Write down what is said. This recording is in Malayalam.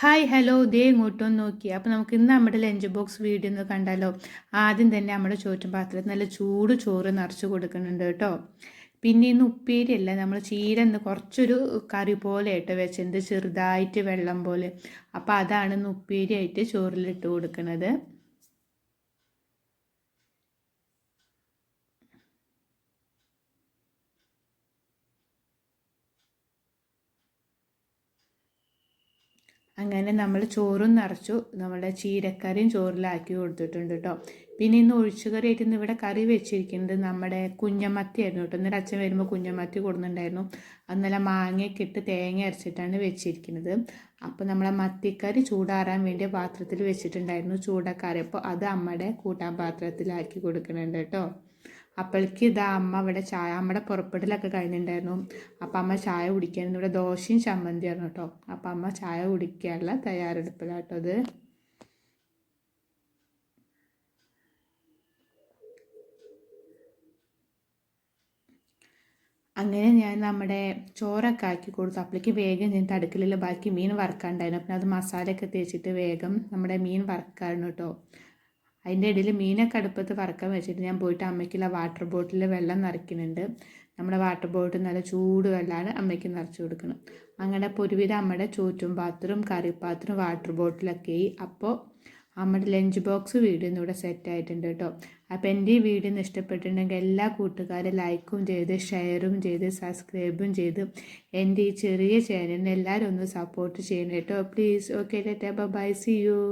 ഹായ് ഹലോ ദേ ഇങ്ങോട്ടൊന്ന് നോക്കി. അപ്പോൾ നമുക്ക് ഇന്ന് നമ്മുടെ ലഞ്ച് ബോക്സ് വീഡിയോ ഒന്ന് കണ്ടാലോ. ആദ്യം തന്നെ നമ്മുടെ ചോറ്റും പാത്രത്തിൽ നല്ല ചൂട് ചോറ് നിറച്ച് കൊടുക്കുന്നുണ്ട് കേട്ടോ. പിന്നെ ഇന്ന് ഉപ്പേരിയല്ല, നമ്മൾ ചീര ഇന്ന് കുറച്ചൊരു കറി പോലെ ആയിട്ട് വെച്ചത്, ചെറുതായിട്ട് വെള്ളം പോലെ. അപ്പോൾ അതാണ് ഇന്ന് ഉപ്പേരിയായിട്ട് ചോറിലിട്ട് കൊടുക്കുന്നത്. അങ്ങനെ നമ്മൾ ചോറും നിറച്ചു, നമ്മുടെ ചീരക്കറിയും ചോറിലാക്കി കൊടുത്തിട്ടുണ്ട് കേട്ടോ. പിന്നെ ഇന്ന് ഒഴിച്ചുകറിയായിട്ട് ഇന്ന് ഇവിടെ കറി വെച്ചിരിക്കുന്നത് നമ്മുടെ കുഞ്ഞമത്തി ആയിരുന്നു കേട്ടോ. ഇന്നലെ അച്ഛൻ വരുമ്പോൾ കുഞ്ഞമത്തി കൊടുക്കുന്നുണ്ടായിരുന്നു. അന്നലെ മാങ്ങയൊക്കെ ഇട്ട് തേങ്ങ അരച്ചിട്ടാണ് വെച്ചിരിക്കുന്നത്. അപ്പോൾ നമ്മളെ മത്തിക്കറി ചൂടാറാൻ വേണ്ടി പാത്രത്തിൽ വെച്ചിട്ടുണ്ടായിരുന്നു, ചൂടക്കറി. അപ്പോൾ അത് അമ്മയുടെ കൂട്ടാൻ പാത്രത്തിലാക്കി കൊടുക്കുന്നുണ്ട് കേട്ടോ. അപ്പോഴേക്ക് ഇതാ അമ്മ ഇവിടെ ചായ, അമ്മയുടെ പുറപ്പെടലൊക്കെ കഴിഞ്ഞിട്ടുണ്ടായിരുന്നു. അപ്പം അമ്മ ചായ കുടിക്കാനും ഇവിടെ ദോശയും ചമ്മന്തിയായിരുന്നു കേട്ടോ. അപ്പം അമ്മ ചായ കുടിക്കാനുള്ള തയ്യാറെടുപ്പിലാട്ടോ അത്. അങ്ങനെ ഞാൻ നമ്മുടെ ചോറൊക്കെ ആക്കി കൊടുത്തു. അപ്പോഴേക്ക് വേഗം ഞാൻ അടുക്കളയിൽ ബാക്കി മീൻ വറുക്കാണ്ടായിരുന്നു. അപ്പം അത് മസാലയൊക്കെ തേച്ചിട്ട് വേഗം നമ്മുടെ മീൻ വറുക്കായിരുന്നു കേട്ടോ. അതിൻ്റെ ഇടയിൽ മീനൊക്കെ അടുപ്പത്ത് വറക്കാൻ വെച്ചിട്ട് ഞാൻ പോയിട്ട് അമ്മയ്ക്കുള്ള വാട്ടർ ബോട്ടിലിൽ വെള്ളം നിറയ്ക്കുന്നുണ്ട്. നമ്മുടെ വാട്ടർ ബോട്ടിൽ നല്ല ചൂട് വെള്ളമാണ് അമ്മയ്ക്ക് നിറച്ച് കൊടുക്കണം. അങ്ങനെ അപ്പോൾ ഒരുവിധം അമ്മയുടെ ചോറ്റും പാത്രം, കറിപ്പാത്രം, വാട്ടർ ബോട്ടിലൊക്കെ ആയി. അപ്പോൾ അമ്മയുടെ ലഞ്ച് ബോക്സ് വീഡിയോ ഇവിടെ സെറ്റ് ആയിട്ടുണ്ട് കേട്ടോ. അപ്പോൾ എൻ്റെ ഈ വീഡിയോ ഒന്ന് ഇഷ്ടപ്പെട്ടിട്ടുണ്ടെങ്കിൽ എല്ലാ കൂട്ടുകാരും ലൈക്കും ചെയ്ത് ഷെയറും ചെയ്ത് സബ്സ്ക്രൈബും ചെയ്ത് എൻ്റെ ഈ ചെറിയ ചാനലിനെ എല്ലാവരും ഒന്ന് സപ്പോർട്ട് ചെയ്യണം കേട്ടോ please. Okay tata bye, see U.